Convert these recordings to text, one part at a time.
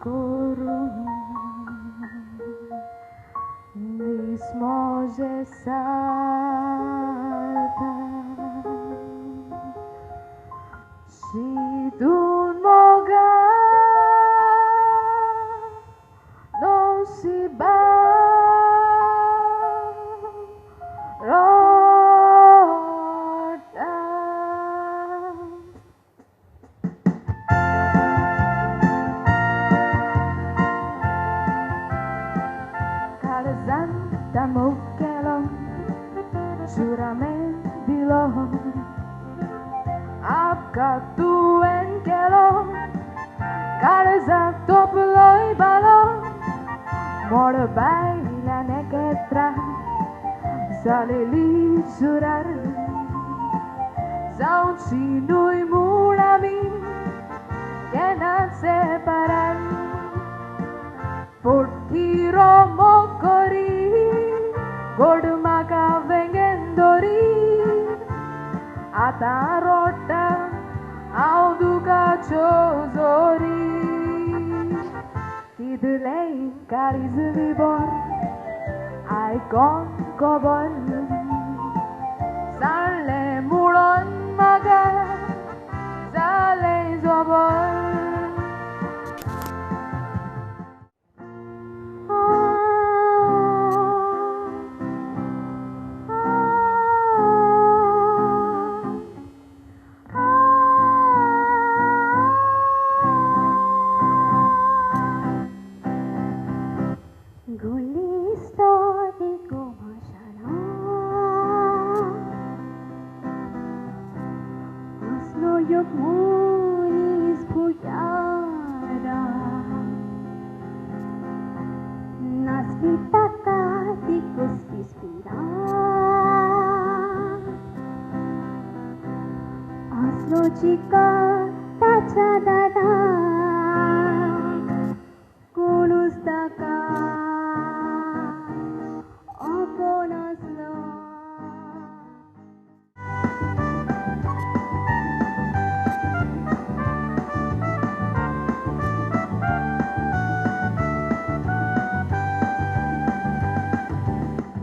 kórun mismo se salta si d'un moga non si va Mukelong suramen dilong apka tuen kelong kalza toploi balong mor baila neketra salili surar zaun sinui mulami kenan separan portiro mokori गोड माका वेंगेंदोरी आता रोटा हांव दुखाच्यो जोरी कितलेय काळीज विबोर आयकोन खबर सांडलें मुळोन म्हाका जालें जोबर Jika tak cadada kulus takkan apa naslo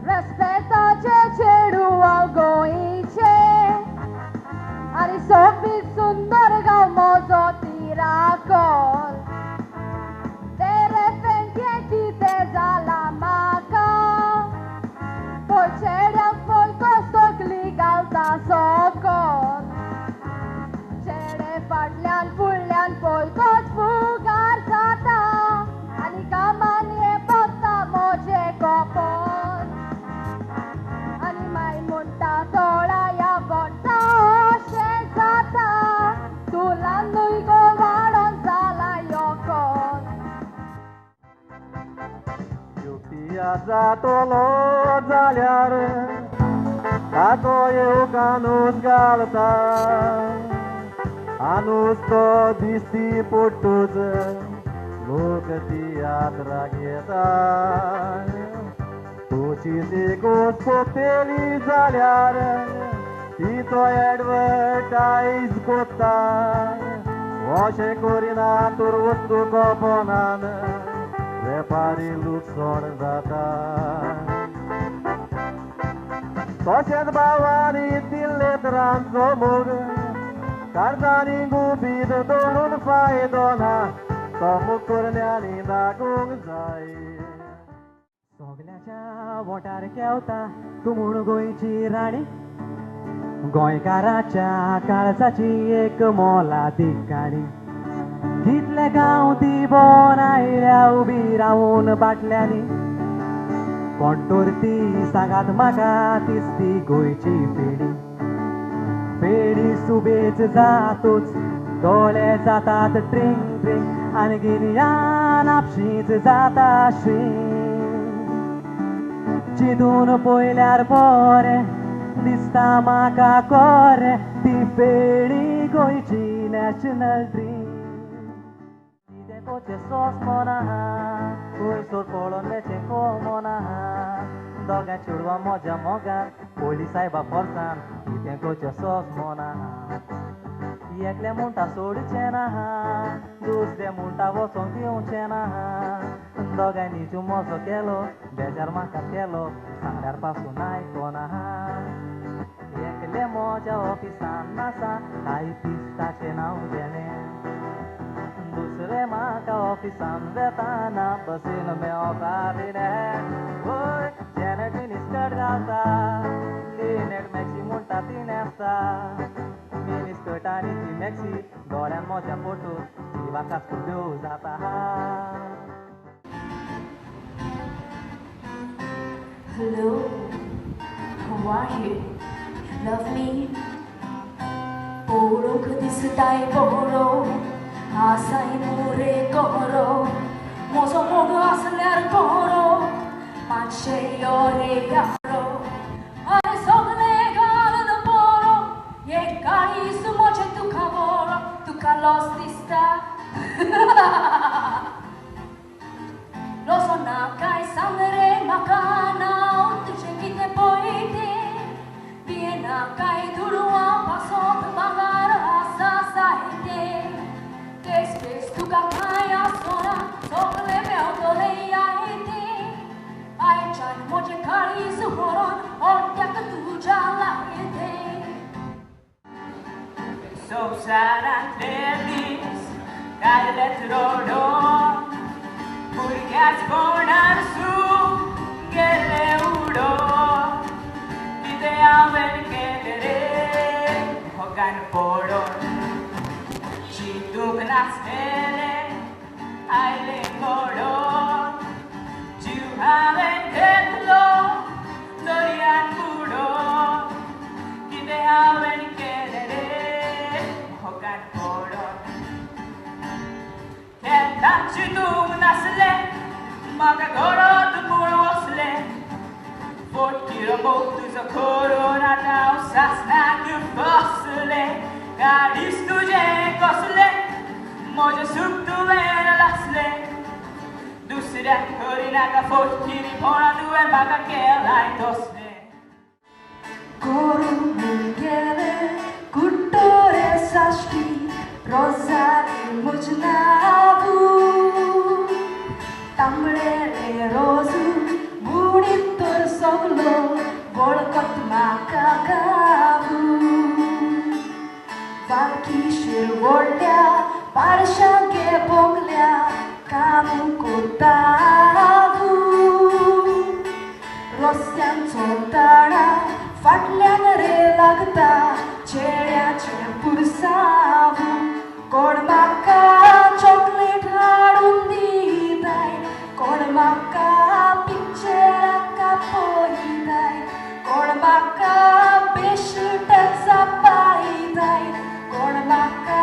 Respeto cedu algo ice Ari sofi sundar gao mozo tirakol De repente ti te zalamaka Poi c'era poi costo kligalta sokon Cere fadlian fullian poi kot fugar sata Ani kamanie posta moje kopon Ani mai munta tola ya bonta Zatolo zalyar Takoje ukanus galta Anus to disti puttuz Lokati yatra geta Tuci sigus popeli zalyar Tito advertise kotta Washe korina turvustu koponan Repari luxor zata Toșet bavani tille transomur Cardani gubid donun faidona Tomu kurnyani dagung zai सगल्याच्या वोटार केवता तूं म्हूण गोंयची राणी गोंयकाराच्या काळजाची एक मोलादीक काणी कितले गांव ती बोन आयल्या उबी रावून बाटल्यांनी कोंटोरती सांगात म्हाका तिसती गोंयची फेणी फेणी सुबेज जातूच दोळे जातात ट्रिंग ट्रिंग आनी गिन्यान आपशींच जाता श्रींग चिंतून पळयल्यार बरें दिसता म्हाका कोरें ती फेणी गोंयची national dream Coche sos monaha, koi sor polon leche komonaha. Doga churwa moja moga, poli saiba forsan, iten coche sos monaha. एकल्या म्हणटा सोडचे ना दुसऱ्या म्हणटा वचोंक येवचें ना दोगांनी जुमोसो केलो बेजार म्हाका केलो सांगल्यार पासून आयकोना एकले म्हज्या ऑफिसान आसा टायपिस्टाचें नांव गेलें दुसरे म्हाका ऑफिसान वेताना बसीन मेवपाक दिलें वय जेनेटीन स्कर्ट घालता लिनेट मॅक्सी म्हणटा ती न्हेसता मिनी स्कर्ट आनी ती मॅक्सी दोळ्यान म्हज्या फोटो ती वाकाच खुब्यो जाता Hello, how are you? Love me? 보러 그 디스타이 보러 아사히 물에 걸어 모서 모두 아슬레를 걸어 마치 열애야로 아래서 내가 하는 보러 예가이 스모체 뚜카보러 뚜카 로스티스타 로소 나카이 산들의 마카나 뚜쟁이테 보이테 비에 나카이 두루와 파소 마가라 아사사이테 Después tu cacaya sola, sobre me autoleaite. Ai chan moje kari suhoron, ortia que tu jalaite. So sad and feliz, cae de trono. Burgas born and su, gele udo. Vite a ver que le hogan poron. Tuk nasmele aile koro tu haven ketlo dorian puro kide haven kelere hogan koro ketan chitu nasle maga koro tu puro osle fortiro motu za corona now sasna tu fosle garis tuje kosle Moja subtu vera lasle Dusira korina ka fortini pona du en baka kela in tosle Koru mungele kuttore sashti rosari mujnavu Tamrele rozu bunittor soglo volkat makakavu Valki shirvolya Parshanke ponglia kamu kotavu Rosyan chotara fatlan re lagta chedya che pursavu Kodmaka chocolate hadun didai Kodmaka picture ka poidai Kodmaka beshta zapaidai Kodmaka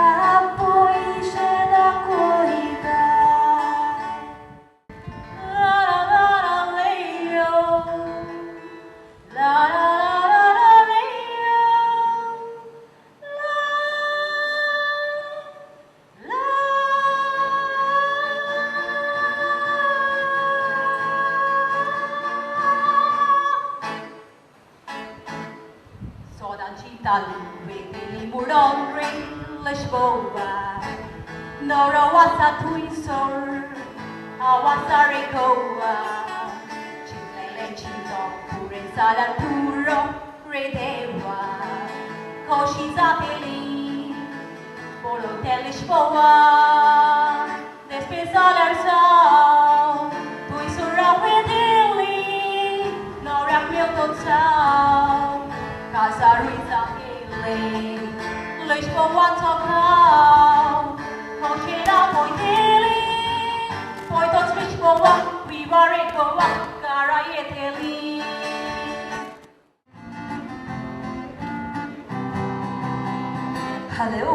Nora wasa tuisor, awasa rekoa. Chilele chizo, pure sala puro, redewa. Koshi zapeli, polo telishpoa. Despesal arsau, tuisora wedeli, nora miltotau. Casa ruiza ele, lishpoa tokau. Kochera poiteli, poitos mishpoa, vivarekoa, karayeteli. Hello,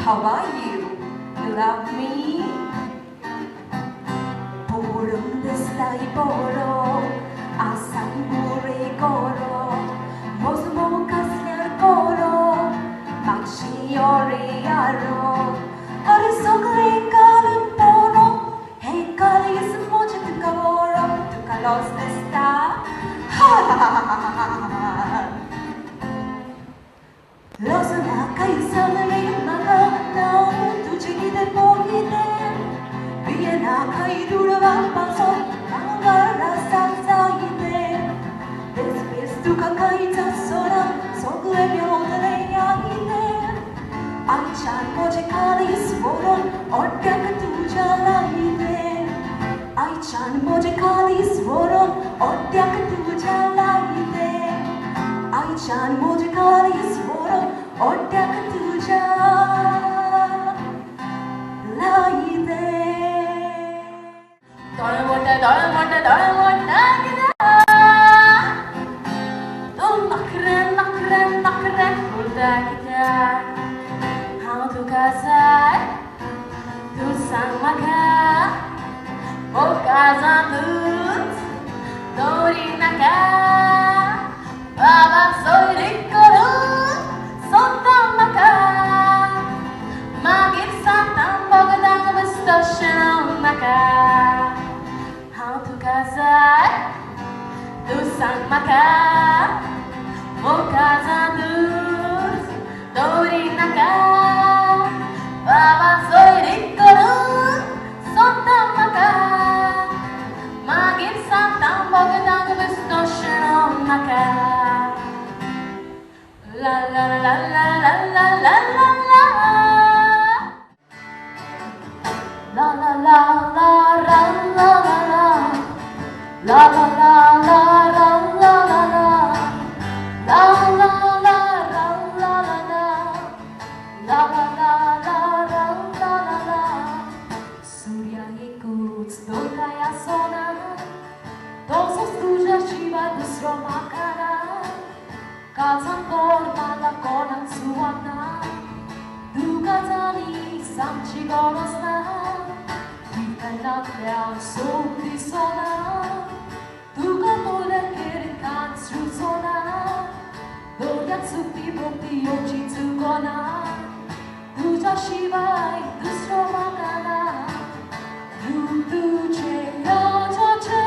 how are you? You love me? Purum destai poro, asang mure koro, mosmo kasner koro, makshi ore yaro. Are sogre kalun poro, hey kali is moja tukavoro, tukalos desta. Ha ha ha ha ha ha. Losana kayo sa mga sekali svoron oddek tuja laide. Aican moje kali svoron oddek tuja laide. Aican moje kali svoron oddek tuja laide. Dole mota gida. Nakren udah kita. How to kasar, tu sang maka, oh kazan tut, dori naka, baba soy rikoru, sontam maka, magit santam bogadang bestasyon maka. How to kasar, tu sang maka, oh kazan tut, dori naka. Baba soy rikoru, sontam maka, magit santam bogadang bestasyon maka. La la la la la la la la la. La la la la la la la la. La la la la la la la la. La la la la la la la. La la la la la la la la. Surya ikut dolkaya sona. Dosa stuja shiva dusro makana. Kazan kormala konan suwana. Duga tani samchi gorosna. Vikay natya sopri sona. Duga mole kirikan srusona. Doya tsupi bokti yochi tsugona. Tuja shivai dusro makana. Tu che raja che.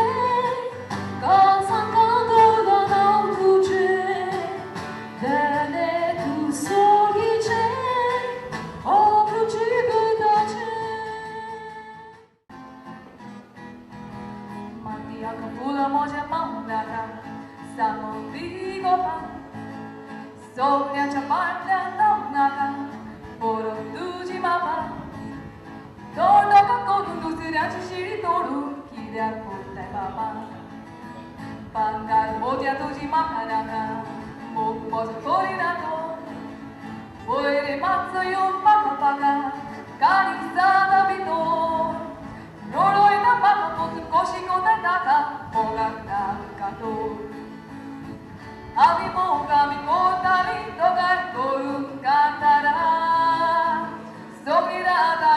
Kazan kandoga nau tu che. Dene tu sogi che. Obru chibuga che. Mantia kapula moja maunaka. Samo digo pa. Sogna chaparta naunaka. Poro tuji mapa. Torno kakonu dusirachi shiri toru. Kidar potai papa. Pangal moja tuji makanaka. Moku moja tori nato. Oere matsu yo paka paka. Kari sada bito. Noroi na paka potsu koshi kotai taka. Mogak na kato. Abi mo kami kotari togar koru katara. Sopirata